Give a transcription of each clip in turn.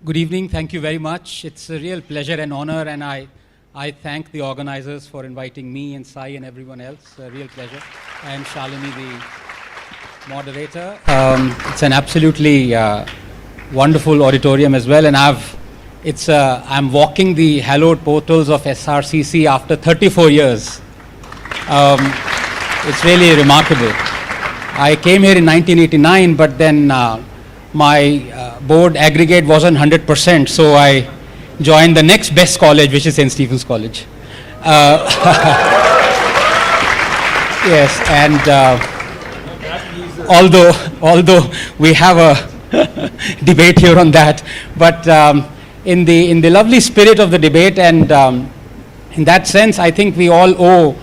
Good evening. Thank you very much. It's a real pleasure and honor, and I thank the organizers for inviting me and Sai and everyone else. A real pleasure. And Shalini, the moderator. It's an absolutely wonderful auditorium as well, and I'm walking the hallowed portals of SRCC after 34 years. It's really remarkable. I came here in 1989, but then my board aggregate wasn't 100%, so I joined the next best college, which is St. Stephen's College. Yes, and although we have a debate here on that, but in the lovely spirit of the debate, and in that sense, I think we all owe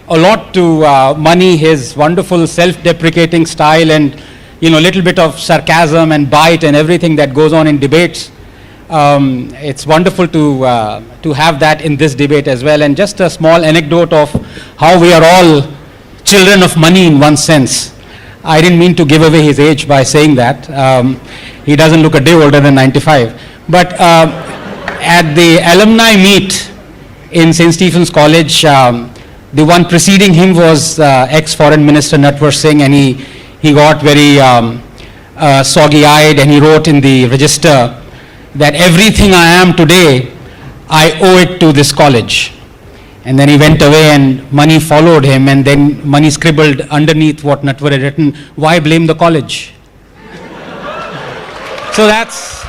a lot to Mani, his wonderful self-deprecating style, and a little bit of sarcasm and bite and everything that goes on in debates. It's wonderful to have that in this debate as well. And just a small anecdote of how we are all children of Mani in one sense. I didn't mean to give away his age by saying that. He doesn't look a day older than 95. But at the alumni meet in St. Stephen's College, the one preceding him was ex-Foreign Minister Natwar Singh, and he got very soggy-eyed, and he wrote in the register that everything I am today, I owe it to this college. And then he went away, and Mani followed him, and then Mani scribbled underneath what Natwar had written, "Why blame the college?" So that's...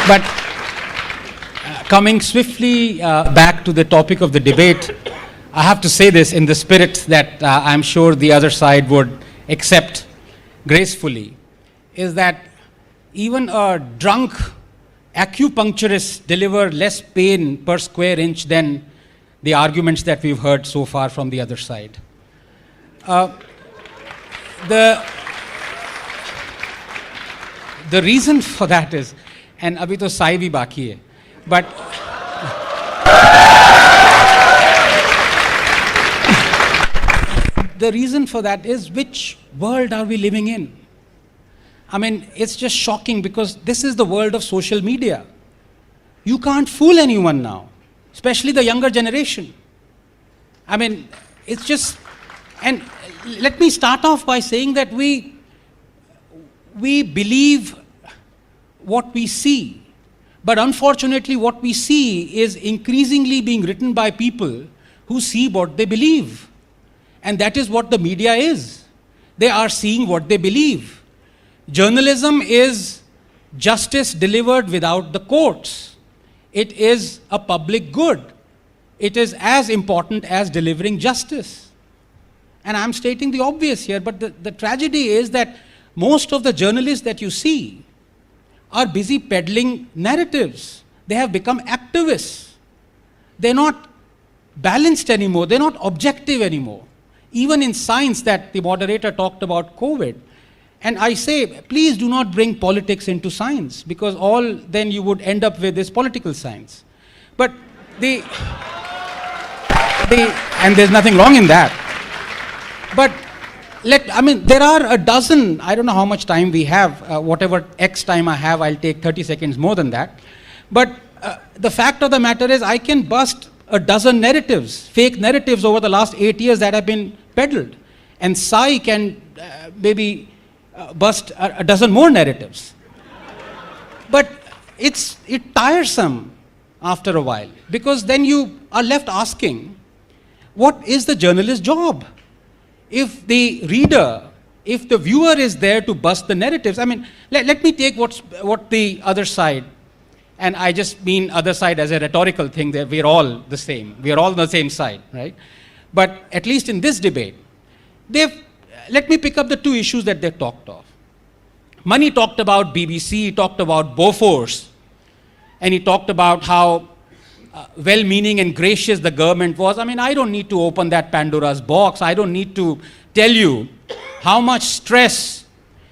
But coming swiftly back to the topic of the debate, I have to say this in the spirit that I'm sure the other side would accept gracefully, is that even a drunk acupuncturist deliver less pain per square inch than the arguments that we've heard so far from the other side. The reason for that is, and abhi to Sai bhi baki hai, but the reason for that is, which world are we living in? I mean, it's just shocking, because this is the world of social media. You can't fool anyone now, especially the younger generation. I mean, it's just, and let me start off by saying that we believe what we see, but unfortunately what we see is increasingly being written by people who see what they believe. And that is what the media is. They are seeing what they believe. Journalism is justice delivered without the courts. It is a public good. It is as important as delivering justice. And I'm stating the obvious here, but the tragedy is that most of the journalists that you see are busy peddling narratives. They have become activists. They're not balanced anymore. They're not objective anymore. Even in science, that the moderator talked about COVID. And I say, please do not bring politics into science, because all then you would end up with is political science. But and there's nothing wrong in that. But there are a dozen, I don't know how much time we have, whatever X time I have, I'll take 30 seconds more than that. But the fact of the matter is, I can bust a dozen narratives, fake narratives over the last 8 years that have been peddled. And Sai can maybe bust a dozen more narratives. But it's tiresome after a while, because then you are left asking, what is the journalist's job? If the reader, if the viewer is there to bust the narratives, I mean, let me take what the other side, and I just mean other side as a rhetorical thing, that we're all the same. We're all on the same side, right? But at least in this debate, let me pick up the two issues that they've talked of. Mani talked about BBC, he talked about Bofors, and he talked about how well-meaning and gracious the government was. I mean, I don't need to open that Pandora's box. I don't need to tell you how much stress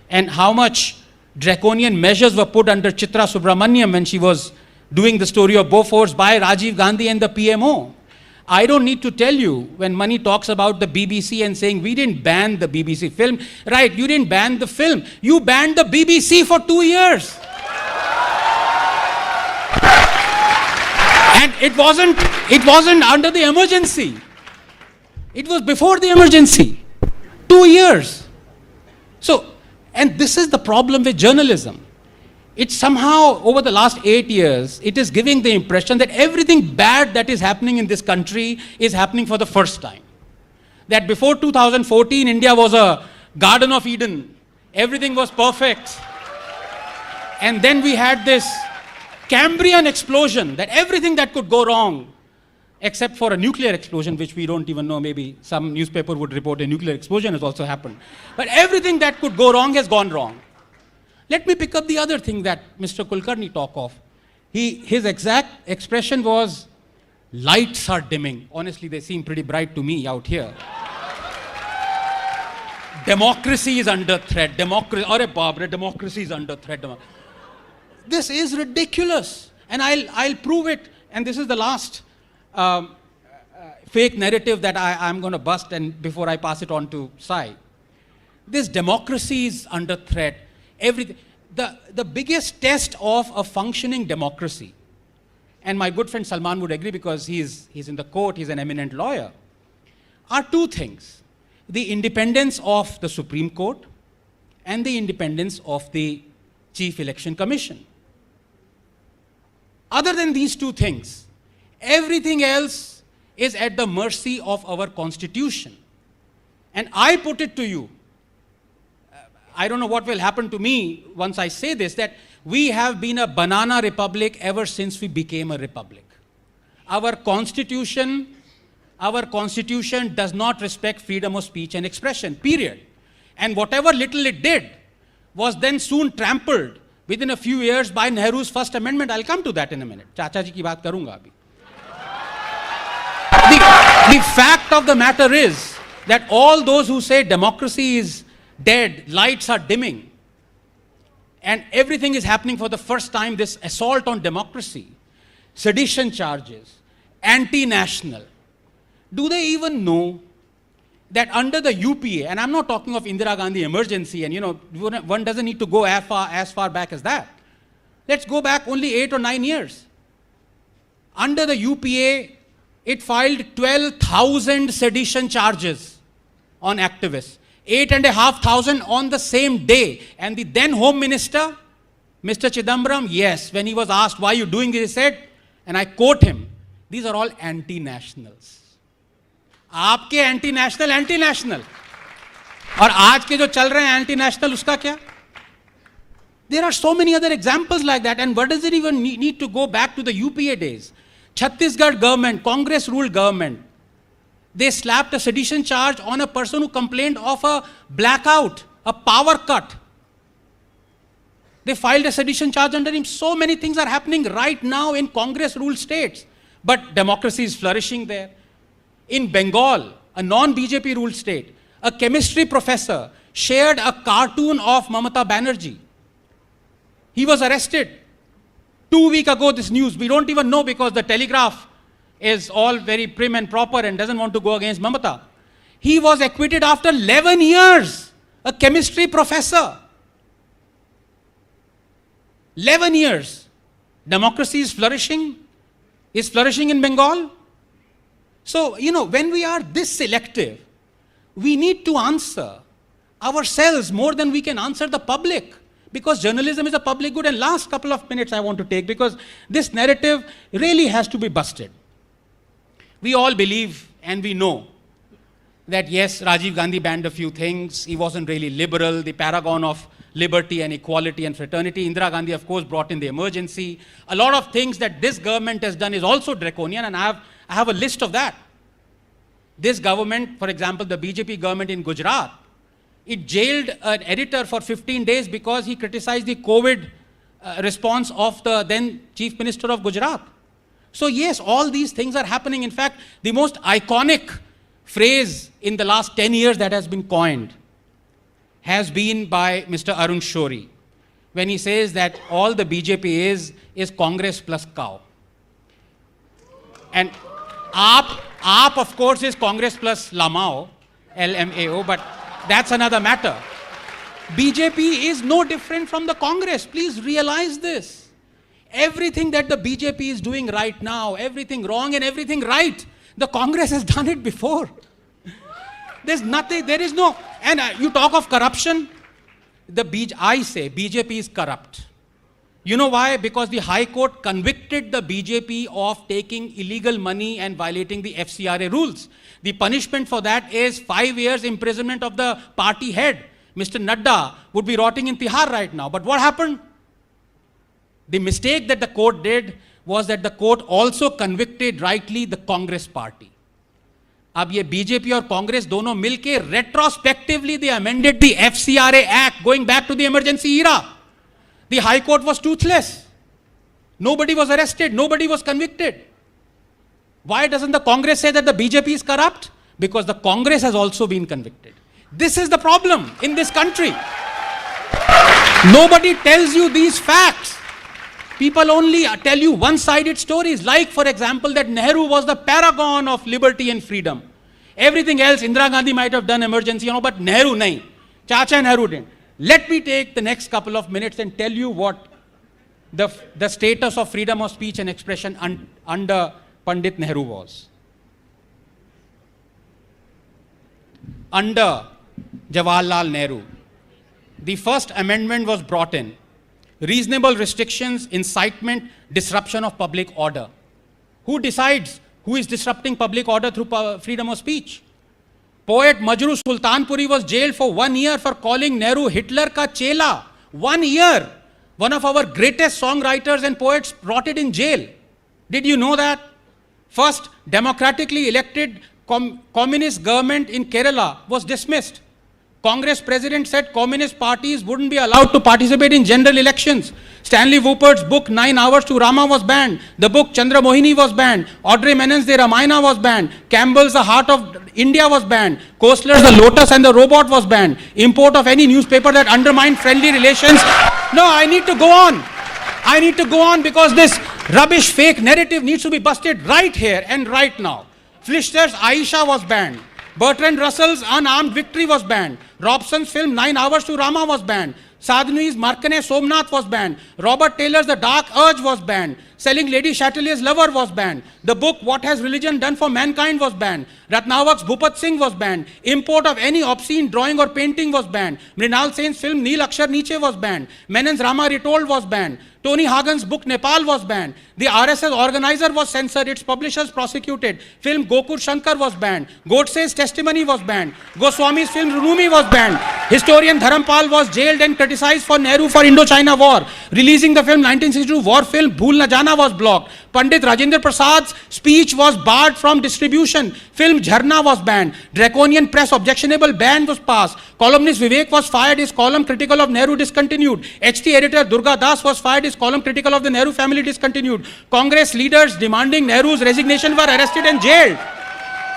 and how much draconian measures were put under Chitra Subramaniam when she was doing the story of Bofors by Rajiv Gandhi and the PMO. I don't need to tell you when Mani talks about the BBC and saying we didn't ban the BBC film. Right, you didn't ban the film. You banned the BBC for 2 years. And it wasn't under the emergency. It was before the emergency. 2 years. So, and this is the problem with journalism. It's somehow, over the last 8 years, it is giving the impression that everything bad that is happening in this country is happening for the first time. That before 2014, India was a Garden of Eden. Everything was perfect. And then we had this Cambrian explosion, that everything that could go wrong, except for a nuclear explosion, which we don't even know, maybe some newspaper would report a nuclear explosion has also happened. But everything that could go wrong has gone wrong. Let me pick up the other thing that Mr. Kulkarni talked of. His exact expression was, lights are dimming. Honestly, they seem pretty bright to me out here. Democracy is under threat. Democracy is under threat. This is ridiculous. And I'll prove it. And this is the last fake narrative that I'm going to bust and before I pass it on to Sai. This democracy is under threat. The biggest test of a functioning democracy, and my good friend Salman would agree because he's in the court, he's an eminent lawyer, are two things. The independence of the Supreme Court and the independence of the Chief Election Commission. Other than these two things, everything else is at the mercy of our Constitution. And I put it to you, I don't know what will happen to me once I say this, that we have been a banana republic ever since we became a republic. Our constitution does not respect freedom of speech and expression, period. And whatever little it did was then soon trampled within a few years by Nehru's First Amendment. I'll come to that in a minute. Chacha ji ki baat karunga abhi. The fact of the matter is that all those who say democracy is dead, lights are dimming, and everything is happening for the first time, this assault on democracy, sedition charges, anti-national. Do they even know that under the UPA, and I'm not talking of Indira Gandhi emergency, and one doesn't need to go as far back as that. Let's go back only 8 or 9 years. Under the UPA, it filed 12,000 sedition charges on activists. 8,500 on the same day. And the then Home Minister, Mr. Chidambaram, yes, when he was asked, why are you doing this, he said, and I quote him, these are all anti-nationals. आपके anti-national. और आज के जो चल रहे हैं anti-national, उसका क्या? There are so many other examples like that. And what does it even need to go back to the UPA days? Chhattisgarh government, Congress-ruled government, they slapped a sedition charge on a person who complained of a blackout, a power cut. They filed a sedition charge under him. So many things are happening right now in Congress-ruled states. But democracy is flourishing there. In Bengal, a non-BJP ruled state, a chemistry professor shared a cartoon of Mamata Banerjee. He was arrested. 2 weeks ago, this news, we don't even know because the Telegraph is all very prim and proper and doesn't want to go against Mamata. He was acquitted after 11 years, a chemistry professor. 11 years. Democracy is flourishing in Bengal. So, when we are this selective, we need to answer ourselves more than we can answer the public. Because journalism is a public good. And last couple of minutes I want to take, because this narrative really has to be busted. We all believe and we know that yes, Rajiv Gandhi banned a few things. He wasn't really liberal, the paragon of liberty and equality and fraternity. Indira Gandhi, of course, brought in the emergency. A lot of things that this government has done is also draconian, and I have a list of that. This government, for example, the BJP government in Gujarat, it jailed an editor for 15 days because he criticized the COVID response of the then Chief Minister of Gujarat. So yes, all these things are happening. In fact, the most iconic phrase in the last 10 years that has been coined has been by Mr. Arun Shourie, when he says that all the BJP is Congress plus cow. And AAP, of course, is Congress plus Lamao, LMAO, but that's another matter. BJP is no different from the Congress. Please realize this. Everything that the BJP is doing right now, everything wrong and everything right, the Congress has done it before. There's nothing, there is no, and you talk of corruption, I say BJP is corrupt. You know why? Because the High Court convicted the BJP of taking illegal money and violating the FCRA rules. The punishment for that is 5 years imprisonment of the party head. Mr. Nadda would be rotting in Tihar right now. But what happened? The mistake that the court did was that the court also convicted rightly the Congress party. अब ये BJP और कांग्रेस दोनों मिलके retrospectively they amended the FCRA Act going back to the emergency era. The High Court was toothless. Nobody was arrested. Nobody was convicted. Why doesn't the Congress say that the BJP is corrupt? Because the Congress has also been convicted. This is the problem in this country. Nobody tells you these facts. People only tell you one-sided stories, like, for example, that Nehru was the paragon of liberty and freedom. Everything else, Indira Gandhi might have done emergency, but Nehru nahi. Chacha Nehru didn't. Let me take the next couple of minutes and tell you what the status of freedom of speech and expression under Pandit Nehru was. Under Jawaharlal Nehru, the first amendment was brought in. Reasonable restrictions, incitement, disruption of public order. Who decides who is disrupting public order through freedom of speech? Poet Majru Sultanpuri was jailed for 1 year for calling Nehru Hitler ka chela. 1 year. One of our greatest songwriters and poets rotted in jail. Did you know that? First democratically elected communist government in Kerala was dismissed. Congress president said communist parties wouldn't be allowed to participate in general elections. Stanley Woopert's book 9 Hours to Rama was banned. The book Chandra Mohini was banned. Audrey Menon's The Ramayana was banned. Campbell's The Heart of India was banned. Koestler's The Lotus and the Robot was banned. Import of any newspaper that undermined friendly relations. No, I need to go on. I need to go on because this rubbish fake narrative needs to be busted right here and right now. Flischter's Aisha was banned. Bertrand Russell's Unarmed Victory was banned. Robson's film 9 Hours to Rama was banned. Sadhnui's Markane Somnath was banned. Robert Taylor's The Dark Urge was banned. Selling Lady Chatelier's Lover was banned. The book What Has Religion Done for Mankind was banned. Ratnawak's Bhupat Singh was banned. Import of any obscene drawing or painting was banned. Mrinal Sen's film Neel Akshar Niche was banned. Menon's Rama Retold was banned. Tony Hagen's book Nepal was banned. The RSS organizer was censored, its publishers prosecuted. Film Gokur Shankar was banned. Godse's testimony was banned. Goswami's film Runumi was banned. Historian Dharampal was jailed and criticized for Nehru for Indochina War. Releasing the film 1962 war film Bhool Na Jana was blocked. Pandit Rajendra Prasad's speech was barred from distribution. Film Jharna was banned. Draconian press objectionable ban was passed. Columnist Vivek was fired. His column critical of Nehru discontinued. HT editor Durga Das was fired. His column critical of the Nehru family discontinued. Congress leaders demanding Nehru's resignation were arrested and jailed.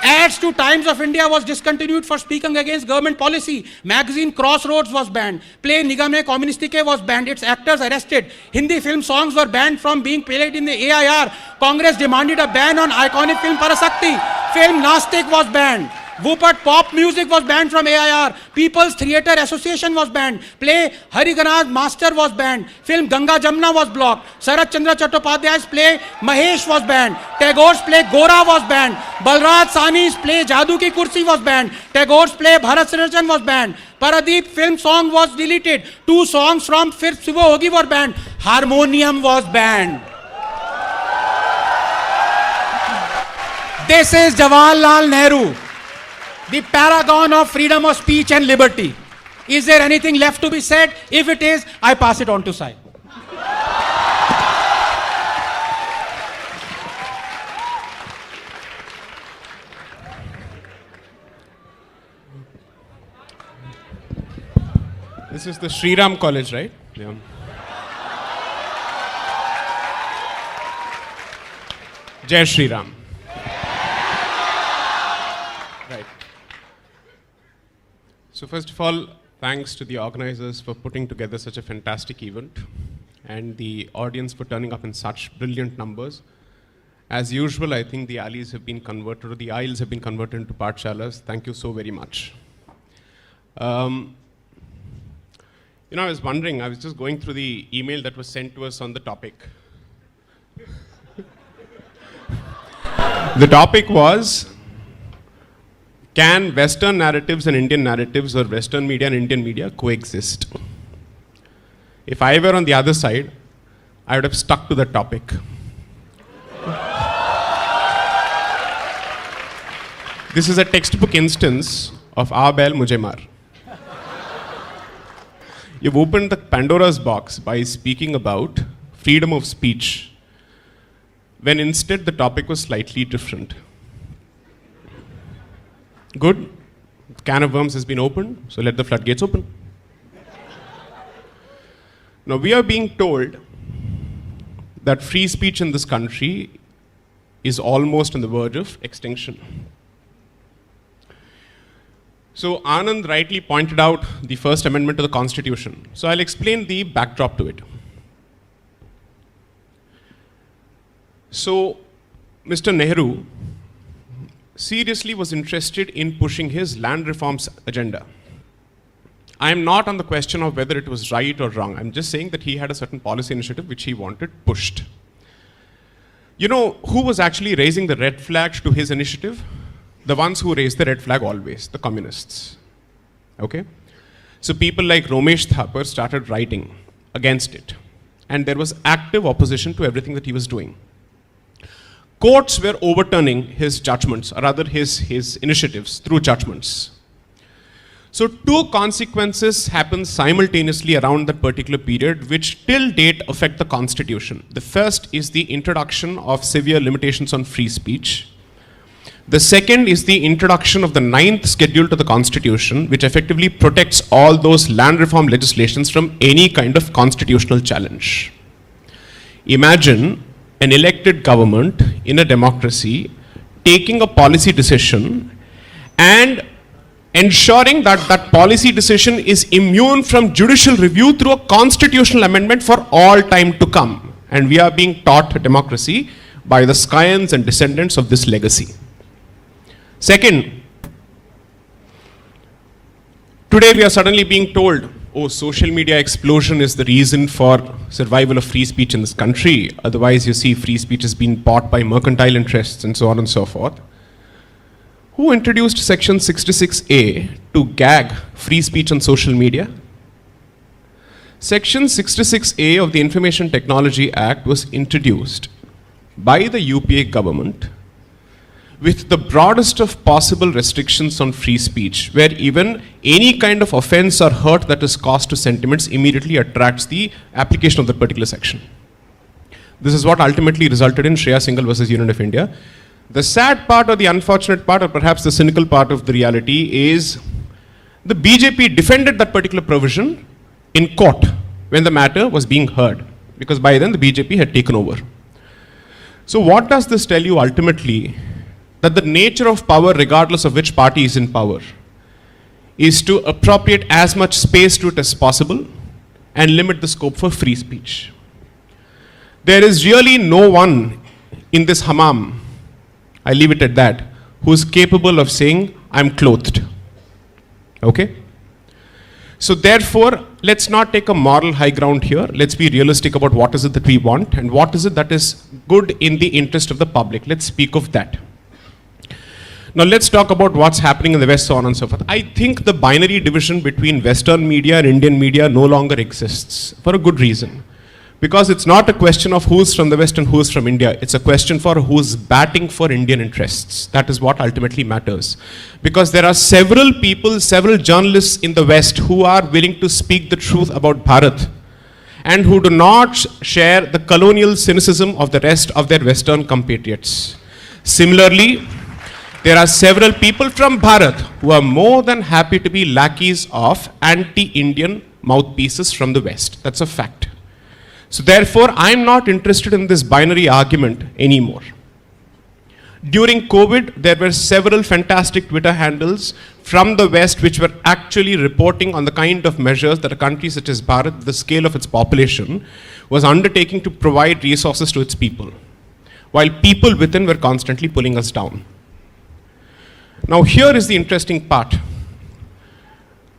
Ads to Times of India was discontinued for speaking against government policy. Magazine Crossroads was banned. Play Nigame Communistike was banned. Its actors arrested. Hindi film songs were banned from being played in the AIR. Congress demanded a ban on iconic film Parasakti. Film Nastik was banned. Woopert pop music was banned from AIR. People's Theatre Association was banned. Play Hariganaz Master was banned. Film Ganga Jamna was blocked. Sarat Chandra Chattopadhyay's play Mahesh was banned. Tagore's play Gora was banned. Balraj Sani's play Jadoo Ki Kursi was banned. Tagore's play Bharat Sirjan was banned. Paradeep film song was deleted. 2 songs from Fir Subah Hogi were banned. Harmonium was banned. This is Jawaharlal Nehru, the paragon of freedom of speech and liberty. Is there anything left to be said? If it is, I pass it on to Sai. This is the Sriram College, right? Yeah. Jai Shri Ram. Right. So first of all, thanks to the organizers for putting together such a fantastic event and the audience for turning up in such brilliant numbers. As usual, I think the alleys have been converted, or the aisles have been converted into pathshalas. Thank you so very much. I was wondering, I was just going through the email that was sent to us on the topic. The topic was, can Western narratives and Indian narratives, or Western media and Indian media coexist? If I were on the other side, I would have stuck to that topic. This is a textbook instance of Aa Bail Mujhe Maar. You've opened the Pandora's box by speaking about freedom of speech, when instead the topic was slightly different. Good. The can of worms has been opened, so let the floodgates open. Now, we are being told that free speech in this country is almost on the verge of extinction. So, Anand rightly pointed out the First Amendment to the Constitution. So, I'll explain the backdrop to it. So, Mr. Nehru seriously was interested in pushing his land reforms agenda. I am not on the question of whether it was right or wrong. I'm just saying that he had a certain policy initiative which he wanted pushed. You know who was actually raising the red flag to his initiative? The ones who raised the red flag always, the communists. Okay? So people like Romesh Thapar started writing against it. And there was active opposition to everything that he was doing. Courts were overturning his judgments, or rather his initiatives through judgments. So two consequences happened simultaneously around that particular period, which till date affect the Constitution. The first is the introduction of severe limitations on free speech. The second is the introduction of the 9th schedule to the Constitution, which effectively protects all those land reform legislations from any kind of constitutional challenge. Imagine an elected government in a democracy taking a policy decision and ensuring that that policy decision is immune from judicial review through a constitutional amendment for all time to come. And we are being taught democracy by the scions and descendants of this legacy. Second, today we are suddenly being told, oh, social media explosion is the reason for survival of free speech in this country. Otherwise, you see free speech has been bought by mercantile interests and so on and so forth. Who introduced Section 66A to gag free speech on social media? Section 66A of the Information Technology Act was introduced by the UPA government with the broadest of possible restrictions on free speech, where even any kind of offense or hurt that is caused to sentiments immediately attracts the application of that particular section. This is what ultimately resulted in Shreya Singhal versus Union of India. The sad part, or the unfortunate part, or perhaps the cynical part of the reality is the BJP defended that particular provision in court when the matter was being heard, because by then the BJP had taken over. So what does this tell you ultimately? That the nature of power, regardless of which party is in power, is to appropriate as much space to it as possible and limit the scope for free speech. There is really no one in this hammam, I leave it at that, who is capable of saying, I'm clothed. Okay? So therefore, let's not take a moral high ground here. Let's be realistic about what is it that we want and what is it that is good in the interest of the public. Let's speak of that. Now let's talk about what's happening in the West, so on and so forth. I think the binary division between Western media and Indian media no longer exists, for a good reason. Because it's not a question of who's from the West and who's from India. It's a question for who's batting for Indian interests. That is what ultimately matters. Because there are several people, several journalists in the West who are willing to speak the truth about Bharat and who do not share the colonial cynicism of the rest of their Western compatriots. Similarly, there are several people from Bharat who are more than happy to be lackeys of anti-Indian mouthpieces from the West. That's a fact. So therefore, I'm not interested in this binary argument anymore. During COVID, there were several fantastic Twitter handles from the West which were actually reporting on the kind of measures that a country such as Bharat, the scale of its population, was undertaking to provide resources to its people. while people within were constantly pulling us down. Now, here is the interesting part.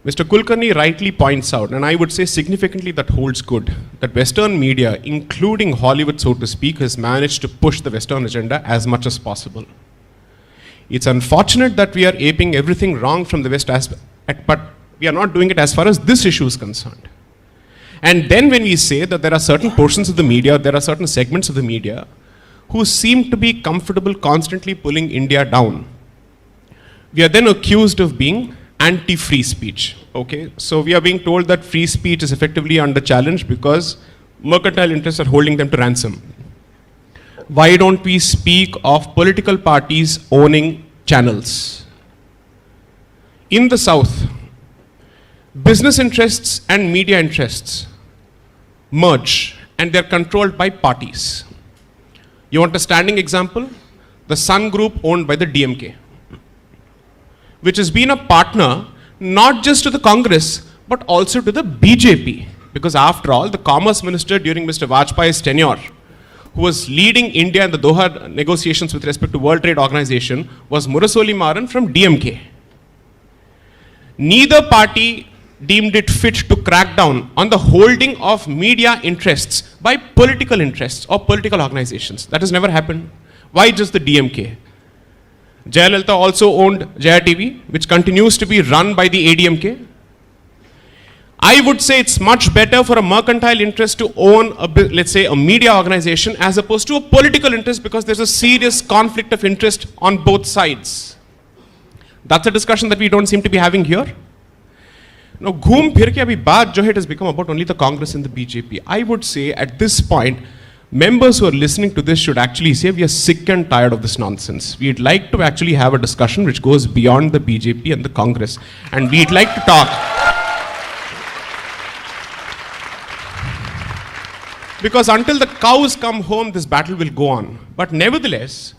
Mr. Kulkarni rightly points out, and I would say significantly that holds good, that Western media, including Hollywood, so to speak, has managed to push the Western agenda as much as possible. It's unfortunate that we are aping everything wrong from the West, but we are not doing it as far as this issue is concerned. And then when we say that there are certain portions of the media, there are certain segments of the media who seem to be comfortable constantly pulling India down, we are then accused of being anti-free speech. Okay, so we are being told that free speech is effectively under challenge because mercantile interests are holding them to ransom. Why don't we speak of political parties owning channels? In the South, business interests and media interests merge and they're controlled by parties. You want a standing example? The Sun Group owned by the DMK, which has been a partner not just to the Congress, but also to the BJP. Because after all, the Commerce Minister during Mr. Vajpayee's tenure, who was leading India in the Doha negotiations with respect to World Trade Organization, was Murasoli Maran from DMK. Neither party deemed it fit to crack down on the holding of media interests by political interests or political organizations. That has never happened. Why just the DMK? Jayalalitha also owned Jaya TV, which continues to be run by the ADMK. I would say it's much better for a mercantile interest to own, let's say, a media organization as opposed to a political interest, because there's a serious conflict of interest on both sides. That's a discussion that we don't seem to be having here. Now, ghoom phir ke abhi baat jo hai, it has become about only the Congress and the BJP. I would say at this point, members who are listening to this should actually say we are sick and tired of this nonsense. We'd like to actually have a discussion which goes beyond the BJP and the Congress. And we'd like to talk. Because until the cows come home, this battle will go on. But nevertheless,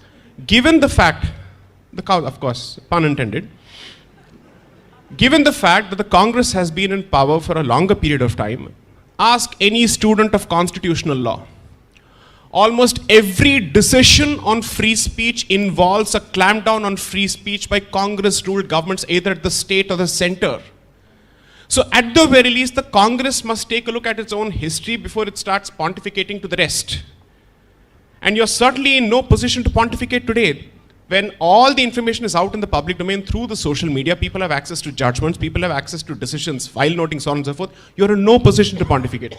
given the fact, the cow, of course, pun intended, given the fact that the Congress has been in power for a longer period of time, ask any student of constitutional law. Almost every decision on free speech involves a clampdown on free speech by Congress-ruled governments, either at the state or the center. So at the very least, the Congress must take a look at its own history before it starts pontificating to the rest. And you're certainly in no position to pontificate today. When all the information is out in the public domain through the social media, people have access to judgments, people have access to decisions, file noting, so on and so forth. You're in no position to pontificate.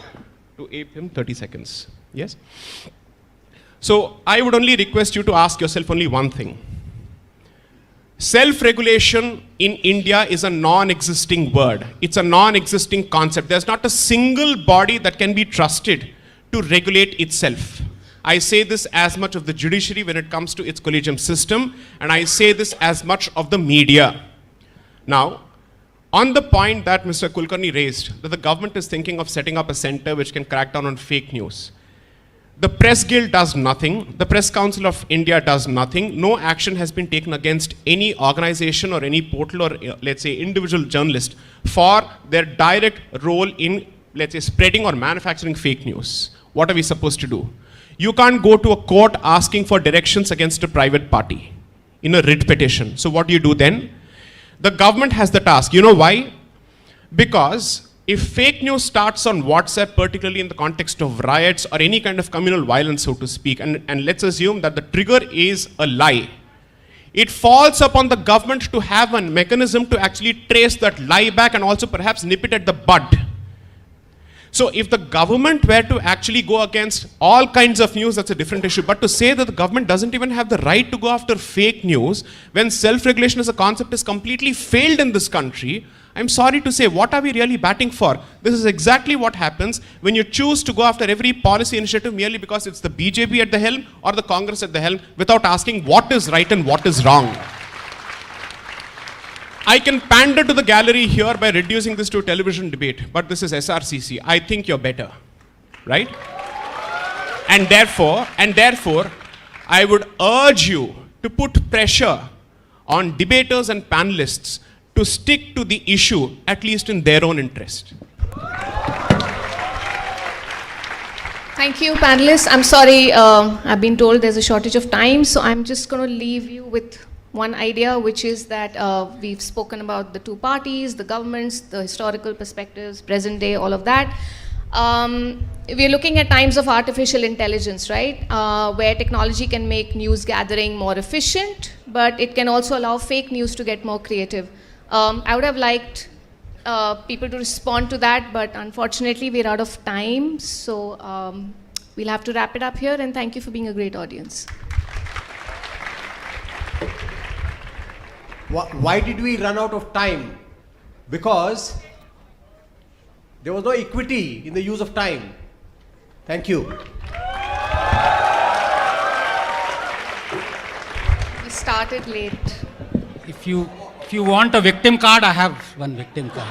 To ape him, 30 seconds. Yes? So I would only request you to ask yourself only one thing. Self-regulation in India is a non-existing word. It's a non-existing concept. There's not a single body that can be trusted to regulate itself. I say this as much of the judiciary when it comes to its collegium system, and I say this as much of the media. Now, on the point that Mr. Kulkarni raised, that the government is thinking of setting up a center which can crack down on fake news. The Press Guild does nothing. The Press Council of India does nothing. No action has been taken against any organization or any portal or, let's say, individual journalist for their direct role in, let's say, spreading or manufacturing fake news. What are we supposed to do? You can't go to a court asking for directions against a private party in a writ petition. So what do you do then? The government has the task. You know why? Because if fake news starts on WhatsApp, particularly in the context of riots or any kind of communal violence, so to speak, and let's assume that the trigger is a lie, it falls upon the government to have a mechanism to actually trace that lie back and also perhaps nip it at the bud. So if the government were to actually go against all kinds of news, that's a different issue. But to say that the government doesn't even have the right to go after fake news when self-regulation as a concept is completely failed in this country, I'm sorry to say, what are we really batting for? This is exactly what happens when you choose to go after every policy initiative merely because it's the BJP at the helm or the Congress at the helm without asking what is right and what is wrong. I can pander to the gallery here by reducing this to a television debate, but this is SRCC. I think you're better, right? And therefore, I would urge you to put pressure on debaters and panelists to stick to the issue, at least in their own interest. Thank you, panelists. I'm sorry, I've been told there's a shortage of time, so I'm just going to leave you with one idea, which is that we've spoken about the two parties, the governments, the historical perspectives, present day, all of that. We're looking at times of artificial intelligence, right? Where technology can make news gathering more efficient, but it can also allow fake news to get more creative. I would have liked people to respond to that, but unfortunately we're out of time, so we'll have to wrap it up here, and thank you for being a great audience. Why did we run out of time? Because there was no equity in the use of time. Thank you. We started late. If you want a victim card, I have one victim card.